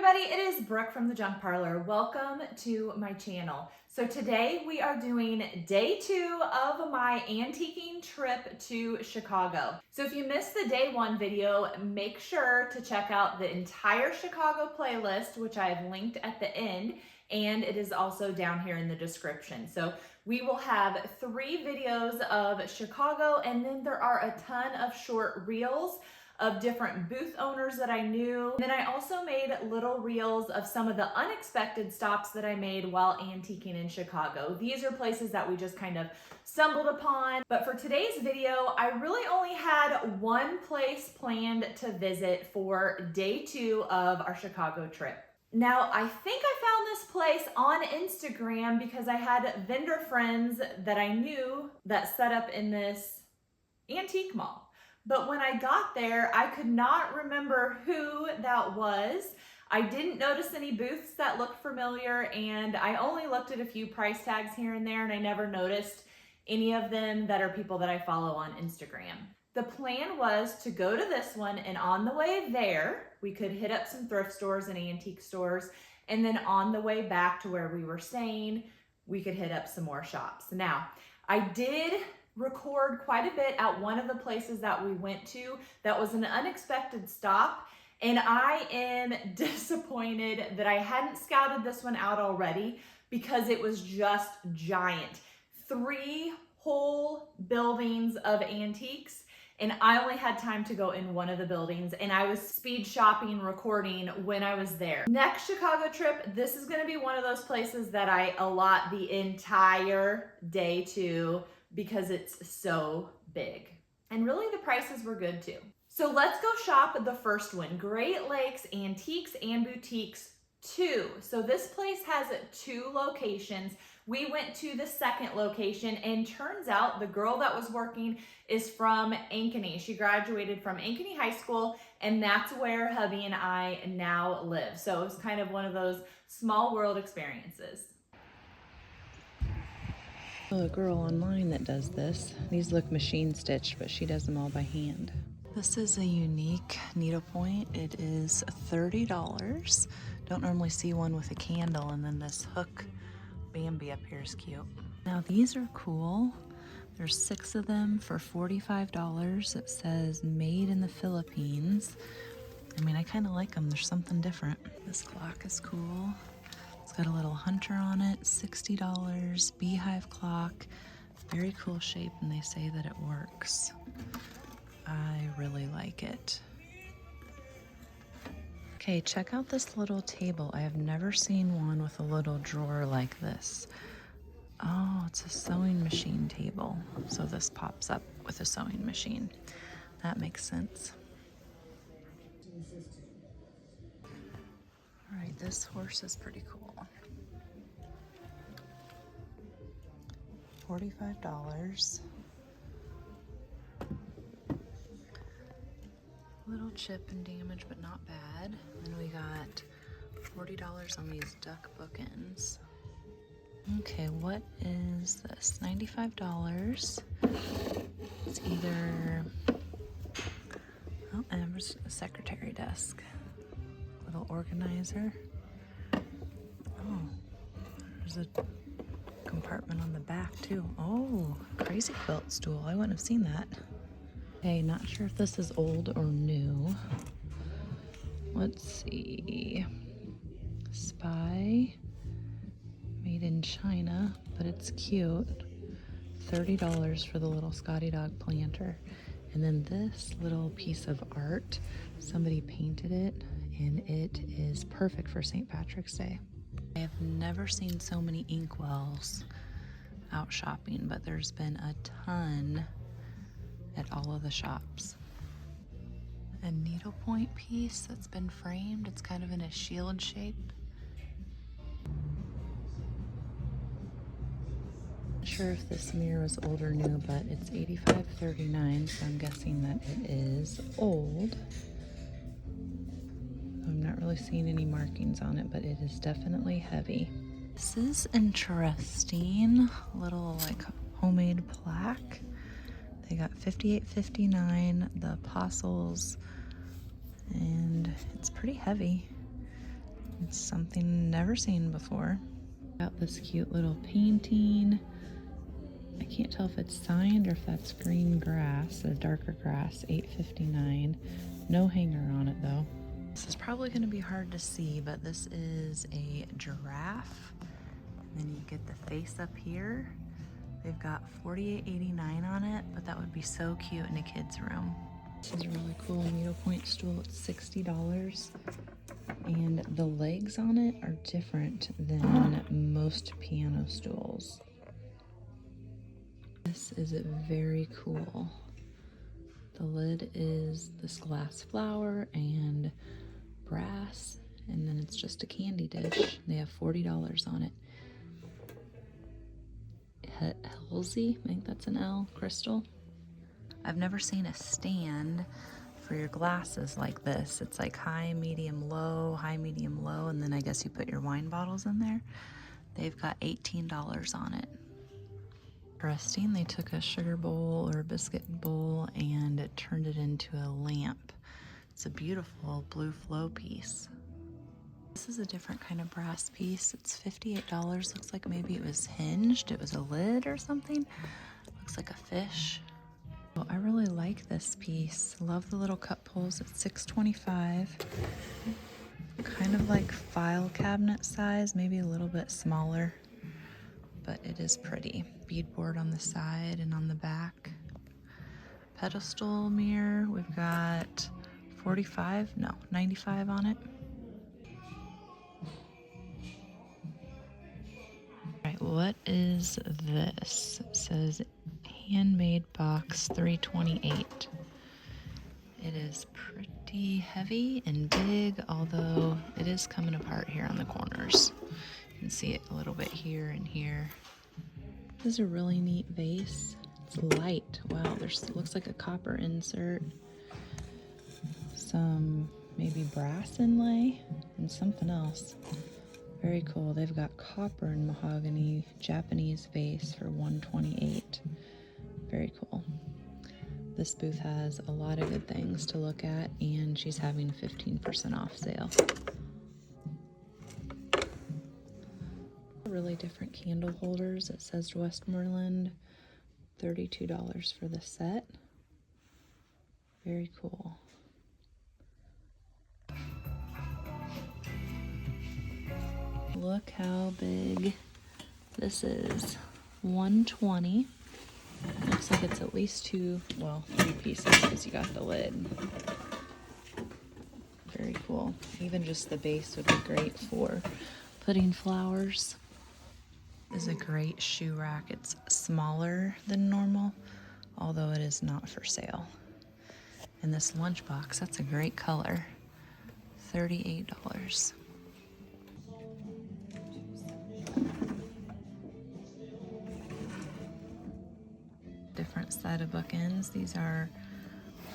everybody, it is Brooke from the Junk Parlor. Welcome to my channel. So today we are doing day 2 of my antiquing trip to Chicago. So if you missed the day 1 video, make sure to check out the entire Chicago playlist, which I have linked at the end, and it is also down here in the description. So we will have 3 videos of Chicago, and then there are a ton of short reels of different booth owners that I knew. And then I also made little reels of some of the unexpected stops that I made while antiquing in Chicago. These are places that we just kind of stumbled upon. But for today's video, I really only had one place planned to visit for day 2 of our Chicago trip. Now, I think I found this place on Instagram because I had vendor friends that I knew that set up in this antique mall. But when I got there, I could not remember who that was. I didn't notice any booths that looked familiar, and I only looked at a few price tags here and there, and I never noticed any of them that are people that I follow on Instagram. The plan was to go to this one, and on the way there, we could hit up some thrift stores and antique stores, and then on the way back to where we were staying, we could hit up some more shops. Now, I did record quite a bit at one of the places that we went to that was an unexpected stop, and I am disappointed that I hadn't scouted this one out already because it was just giant. 3 whole buildings of antiques, and I only had time to go in one of the buildings, and I was speed shopping, recording when I was there. Next Chicago trip, this is gonna be one of those places that I allot the entire day to because it's so big. And really the prices were good too. So let's go shop the first one, Great Lakes Antiques and Boutiques 2. So this place has 2 locations. We went to the second location, and turns out the girl that was working is from Ankeny. She graduated from Ankeny High School, and that's where hubby and I now live. So it was kind of one of those small world experiences. A girl online that does this. These look machine stitched, but she does them all by hand. This is a unique needlepoint. It is $30. Don't normally see one with a candle, and then this hook Bambi up here is cute. Now these are cool. There's 6 of them for $45. It says made in the Philippines. I mean, I kind of like them. There's something different. This clock is cool. It's got a little hunter on it, $60, beehive clock, very cool shape, and they say that it works. I really like it. Okay, check out this little table. I have never seen one with a little drawer like this. Oh, it's a sewing machine table. So this pops up with a sewing machine. That makes sense. All right, this horse is pretty cool. $45. Little chip and damage, but not bad. Then we got $40 on these duck bookends. Okay, what is this? $95. It's either, oh, and there's a secretary desk. Little organizer. Oh, there's a compartment on the back too. Oh, crazy quilt stool. I wouldn't have seen that. Okay, not sure if this is old or new. Let's see. Spy. Made in China, but it's cute. $30 for the little Scotty dog planter. And then this little piece of art, somebody painted it, and it is perfect for St. Patrick's Day. I have never seen so many inkwells out shopping, but there's been a ton at all of the shops. A needlepoint piece that's been framed. It's kind of in a shield shape. Not sure if this mirror is old or new, but it's $85.39, so I'm guessing that it is old. I'm not really seeing any markings on it, but it is definitely heavy. This is interesting. A little like homemade plaque. They got $58.59, the apostles, and it's pretty heavy. It's something never seen before. Got this cute little painting. I can't tell if it's signed or if that's green grass, a darker grass, $8.59. No hanger on it though. This is probably going to be hard to see, but this is a giraffe. And then you get the face up here. They've got $48.89 on it, but that would be so cute in a kid's room. This is a really cool needlepoint stool. It's $60. And the legs on it are different than most piano stools. This is very cool. The lid is this glass flower and brass, and then it's just a candy dish. They have $40 on it. Halsey, I think that's an L, crystal. I've never seen a stand for your glasses like this. It's like high, medium, low, and then I guess you put your wine bottles in there. They've got $18 on it. Interesting, they took a sugar bowl or a biscuit bowl and it turned it into a lamp. It's a beautiful blue flow piece. This is a different kind of brass piece. It's $58. Looks like maybe it was hinged. It was a lid or something. Looks like a fish. Well, I really like this piece. Love the little cup pulls. It's $6.25. Kind of like file cabinet size, maybe a little bit smaller, but it is pretty. Beadboard on the side and on the back. Pedestal mirror, we've got 95 on it. Alright, what is this? It says handmade box 328. It is pretty heavy and big, although it is coming apart here on the corners. You can see it a little bit here and here. This is a really neat vase. It's light. Wow, looks like a copper insert. Some maybe brass inlay and something else. Very cool. They've got copper and mahogany Japanese vase for $128. Very cool. This booth has a lot of good things to look at, and she's having 15% off sale. Really different candle holders. It says Westmoreland, $32 for the set. Very cool. Look how big this is. $120. Looks like it's at least three pieces because you got the lid. Very cool. Even just the base would be great for putting flowers. This is a great shoe rack. It's smaller than normal, although it is not for sale. And this lunchbox, that's a great color. $38. Different set of bookends. These are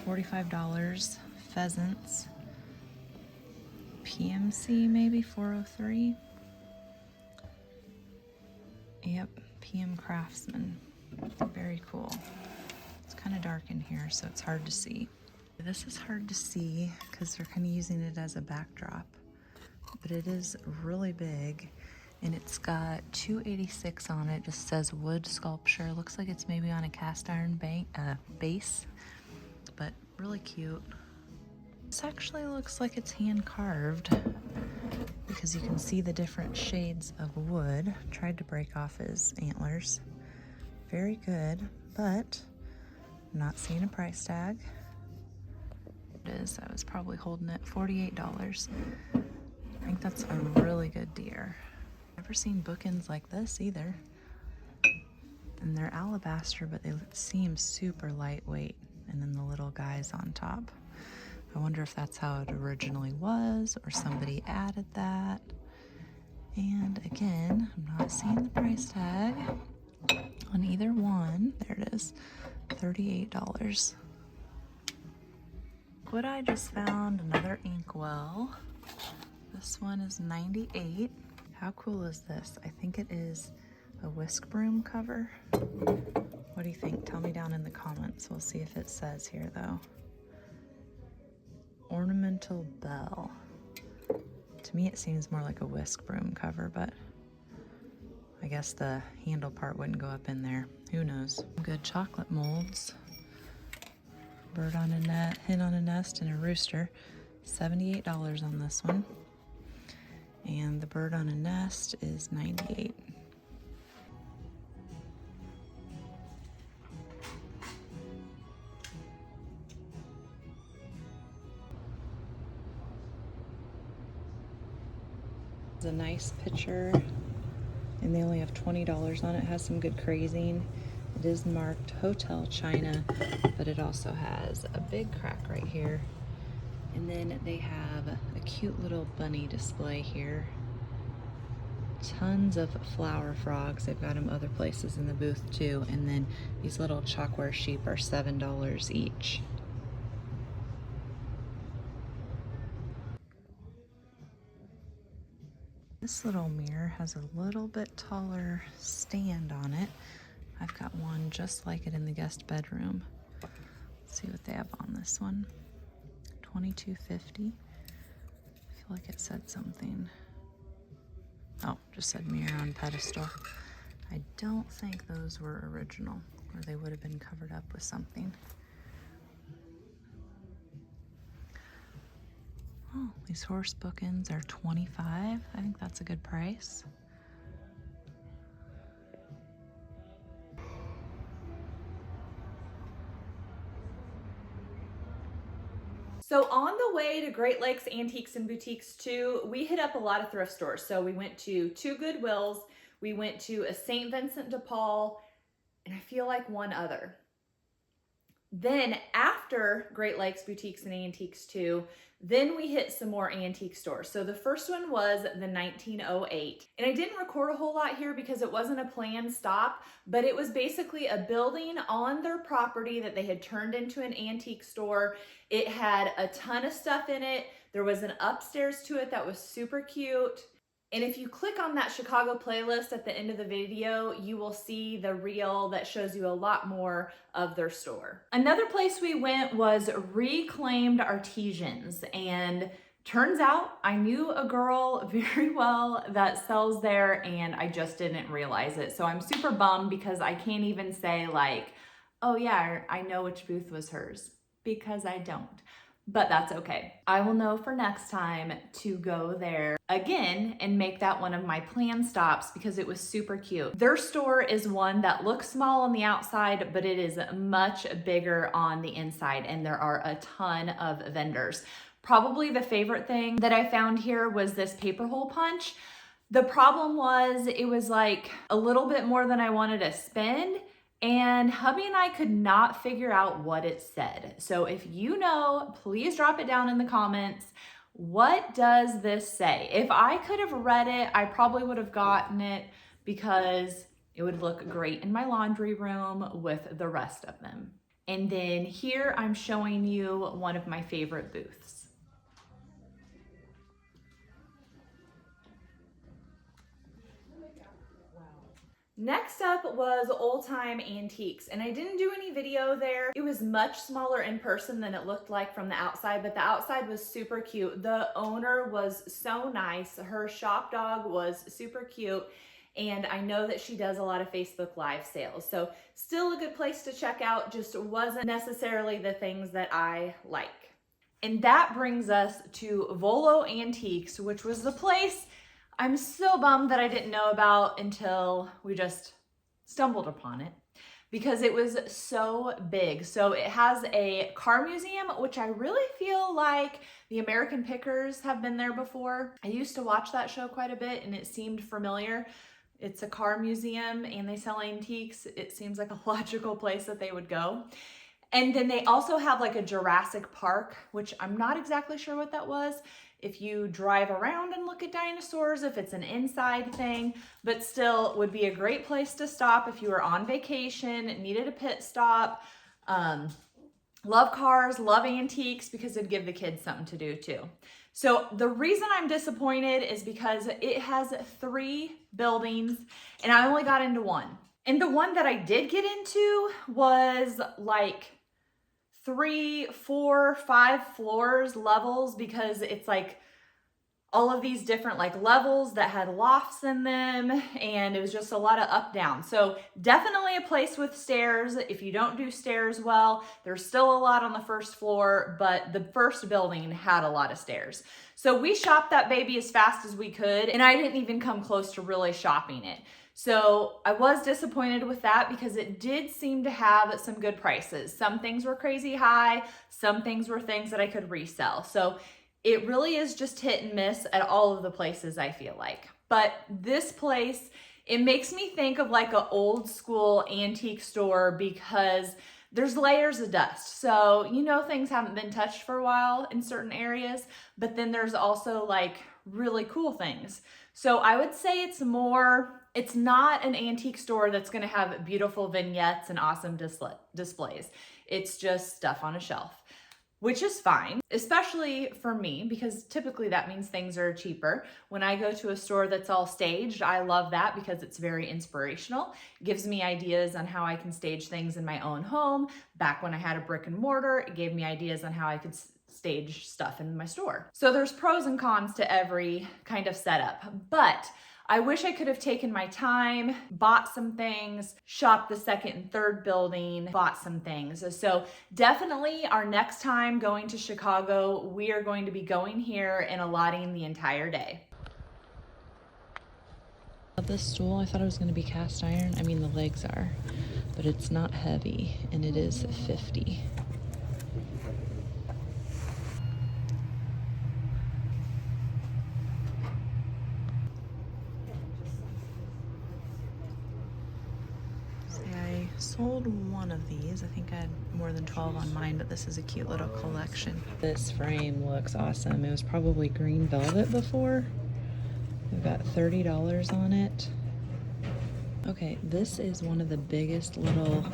$45. Pheasants. PMC maybe 403. Yep, PM Craftsman. Very cool. It's kind of dark in here, so it's hard to see. This is hard to see because they're kind of using it as a backdrop, but it is really big. And it's got 286 on it. Just says wood sculpture. Looks like it's maybe on a cast iron base, but really cute. This actually looks like it's hand carved because you can see the different shades of wood. Tried to break off his antlers. Very good, but I'm not seeing a price tag. It is. I was probably holding it $48. I think that's a really good deer. Never seen bookends like this either. And they're alabaster, but they seem super lightweight. And then the little guys on top. I wonder if that's how it originally was or somebody added that. And again, I'm not seeing the price tag on either one. There it is, $38. What I just found, another inkwell. This one is $98. How cool is this? I think it is a whisk broom cover. What do you think? Tell me down in the comments. We'll see if it says here though. Ornamental bell. To To me, it seems more like a whisk broom cover, but I guess the handle part wouldn't go up in there. Who knows? Good chocolate molds. Bird on a net, hen on a nest, and a rooster. $78 on this one. And the bird on a nest is $98. It's a nice picture, and they only have $20 on it. It has some good crazing. It is marked Hotel China, but it also has a big crack right here. And then they have a cute little bunny display here. Tons of flower frogs. They've got them other places in the booth too. And then these little chalkware sheep are $7 each. This little mirror has a little bit taller stand on it. I've got one just like it in the guest bedroom. Let's see what they have on this one. $22.50. I feel like it said something. Oh, just said mirror on pedestal. I don't think those were original, or they would have been covered up with something. Oh, these horse bookends are $25. I think that's a good price. So on the way to Great Lakes Antiques and Boutiques too, we hit up a lot of thrift stores. So we went to 2 Goodwills, we went to a St. Vincent de Paul, and I feel like one other. Then after Great Lakes Boutiques and Antiques too, then we hit some more antique stores. So the first one was the 1908. And I didn't record a whole lot here because it wasn't a planned stop, but it was basically a building on their property that they had turned into an antique store. It had a ton of stuff in it. There was an upstairs to it that was super cute. And if you click on that Chicago playlist at the end of the video, you will see the reel that shows you a lot more of their store. Another place we went was Reclaimed Artisans, and turns out I knew a girl very well that sells there and I just didn't realize it. So I'm super bummed because I can't even say like, oh yeah, I know which booth was hers, because I don't. But that's okay. I will know for next time to go there again and make that one of my planned stops because it was super cute. Their store is one that looks small on the outside, but it is much bigger on the inside, and there are a ton of vendors. Probably the favorite thing that I found here was this paper hole punch. The problem was it was like a little bit more than I wanted to spend, and hubby and I could not figure out what it said. So if you know, please drop it down in the comments. What does this say? If I could have read it, I probably would have gotten it because it would look great in my laundry room with the rest of them. And then here I'm showing you one of my favorite booths. Next up was Ole Time Antiques, and I didn't do any video there. It was much smaller in person than it looked like from the outside, but the outside was super cute. The owner was so nice. Her shop dog was super cute, and I know that she does a lot of Facebook Live sales. So still a good place to check out, just wasn't necessarily the things that I like. And that brings us to Volo Antiques, which was the place I'm so bummed that I didn't know about until we just stumbled upon it because it was so big. So it has a car museum, which I really feel like the American Pickers have been there before. I used to watch that show quite a bit and it seemed familiar. It's a car museum and they sell antiques. It seems like a logical place that they would go. And then they also have like a Jurassic Park, which I'm not exactly sure what that was. If you drive around and look at dinosaurs, if it's an inside thing, but still would be a great place to stop if you were on vacation, needed a pit stop. Love cars, love antiques, because it'd give the kids something to do too. So the reason I'm disappointed is because it has 3 buildings and I only got into one. And the one that I did get into was like 3, 4, 5 floors, levels, because it's like all of these different like levels that had lofts in them, and it was just a lot of up down. So definitely a place with stairs. If you don't do stairs well, there's still a lot on the first floor, but the first building had a lot of stairs. So we shopped that baby as fast as we could, and I didn't even come close to really shopping it. So I was disappointed with that because it did seem to have some good prices. Some things were crazy high, some things were things that I could resell. So it really is just hit and miss at all of the places, I feel like. But this place, it makes me think of like an old school antique store because there's layers of dust. So, you know, things haven't been touched for a while in certain areas, but then there's also like really cool things. So I would say it's not an antique store that's gonna have beautiful vignettes and awesome displays. It's just stuff on a shelf, which is fine, especially for me, because typically that means things are cheaper. When I go to a store that's all staged, I love that because it's very inspirational. It gives me ideas on how I can stage things in my own home. Back when I had a brick and mortar, it gave me ideas on how I could stage stuff in my store. So there's pros and cons to every kind of setup, but I wish I could have taken my time, bought some things, shopped the second and third building, bought some things. So definitely our next time going to Chicago, we are going to be going here and allotting the entire day. This stool, I thought it was going to be cast iron. I mean, the legs are, but it's not heavy, and it is $50. Sold one of these. I think I had more than 12 on mine, but this is a cute little collection. This frame looks awesome. It was probably green velvet before. We've got $30 on it. Okay, this is one of the biggest little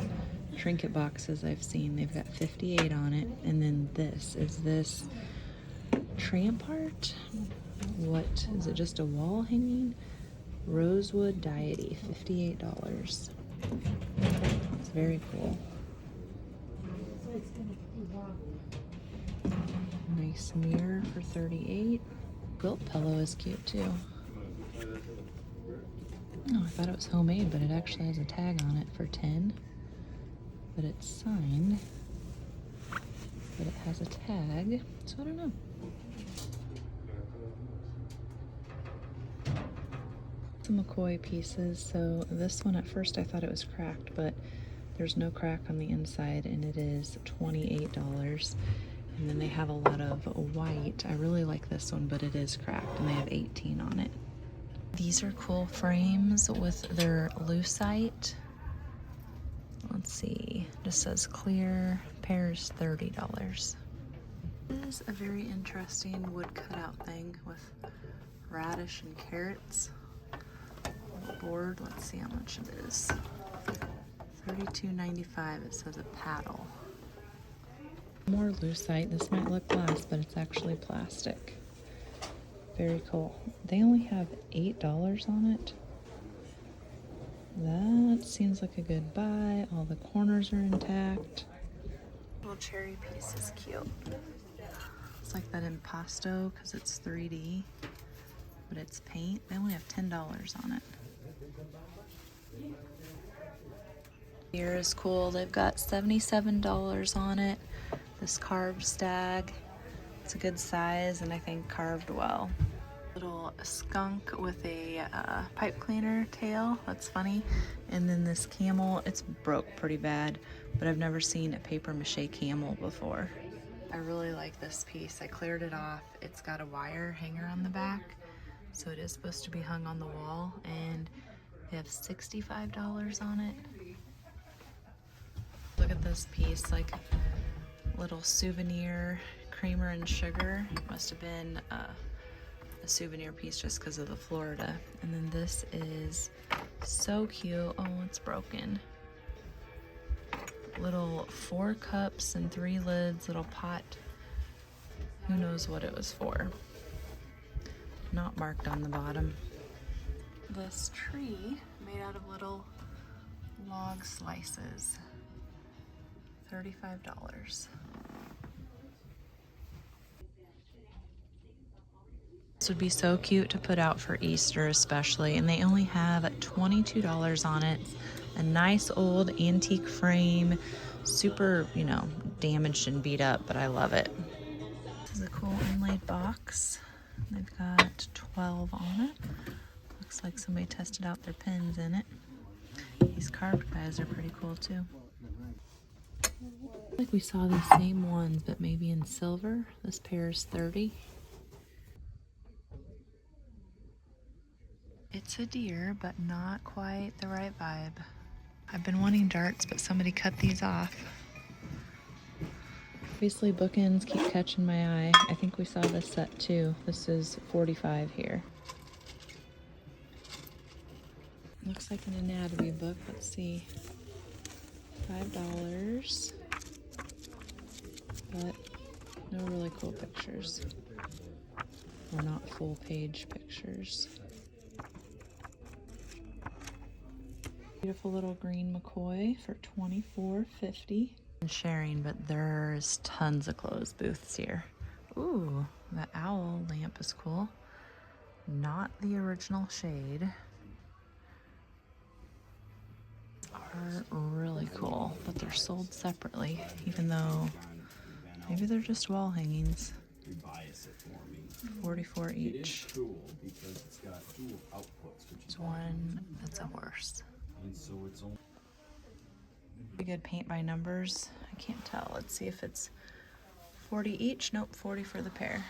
trinket boxes I've seen. They've got 58 on it. And then this is this tramp art. What is it? Just a wall hanging? Rosewood deity, $58. It's very cool. Nice mirror for $38. Quilt pillow is cute too. Oh, I thought it was homemade, but it actually has a tag on it for $10. But it's signed. But it has a tag, so I don't know. McCoy pieces. So this one at first I thought it was cracked, but there's no crack on the inside, and it is $28. And then they have a lot of white. I really like this one, but it is cracked, and they have 18 on it. These are cool frames with their lucite. Let's see, just says clear. Pairs $30. This is a very interesting wood cutout thing with radish and carrots. Board, let's see how much it is. $32.95. It says a paddle. More lucite. This might look glass, but it's actually plastic. Very cool. They only have $8 on it. That seems like a good buy. All the corners are intact. Little cherry piece is cute. It's like that impasto because it's 3D, but it's paint. They only have $10 on it. Here is cool. They've got $77 on it. This carved stag. It's a good size and I think carved well. Little skunk with a pipe cleaner tail. That's funny. And then this camel. It's broke pretty bad, but I've never seen a paper mache camel before. I really like this piece. I cleared it off. It's got a wire hanger on the back, so it is supposed to be hung on the wall, and they have $65 on it. Look at this piece, like little souvenir creamer and sugar. Must have been a souvenir piece just because of the Florida. And then this is so cute. Oh, it's broken. Little 4 cups and 3 lids, little pot. Who knows what it was for. Not marked on the bottom. This tree made out of little log slices. $35. This would be so cute to put out for Easter especially, and they only have $22 on it. A nice old antique frame, super, you know, damaged and beat up, but I love it. This is a cool inlaid box. They've got 12 on it. Looks like somebody tested out their pins in it. These carved guys are pretty cool too. Like we saw the same ones, but maybe in silver. This pair is 30. It's a deer, but not quite the right vibe. I've been wanting darts, but somebody cut these off. Obviously, bookends keep catching my eye. I think we saw this set too. This is 45 here. Looks like an anatomy book. Let's see. $5. But no really cool pictures. Or not full page pictures. Beautiful little green McCoy for $24.50. I'm sharing, but there's tons of clothes booths here. Ooh, the owl lamp is cool. Not the original shade. Are really cool, but they're sold separately, even though maybe they're just wall hangings. 44 each. There's one that's a horse. Pretty good paint by numbers. I can't tell. Let's see if it's 40 each. Nope, 40 for the pair.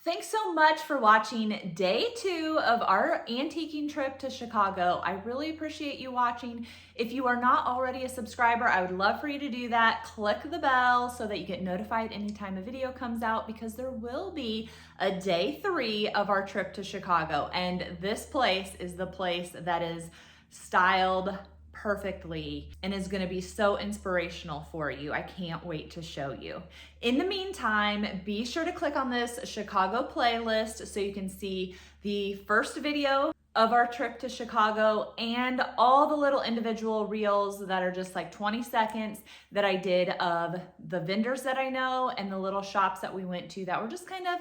Thanks so much for watching day 2 of our antiquing trip to Chicago. I really appreciate you watching. If you are not already a subscriber, I would love for you to do that. Click the bell so that you get notified anytime a video comes out, because there will be a day 3 of our trip to Chicago. And this place is the place that is styled perfectly and is going to be so inspirational for you. I can't wait to show you. In the meantime, be sure to click on this Chicago playlist so you can see the first video of our trip to Chicago and all the little individual reels that are just like 20 seconds that I did of the vendors that I know and the little shops that we went to that were just kind of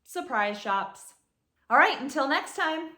surprise shops. All right, until next time.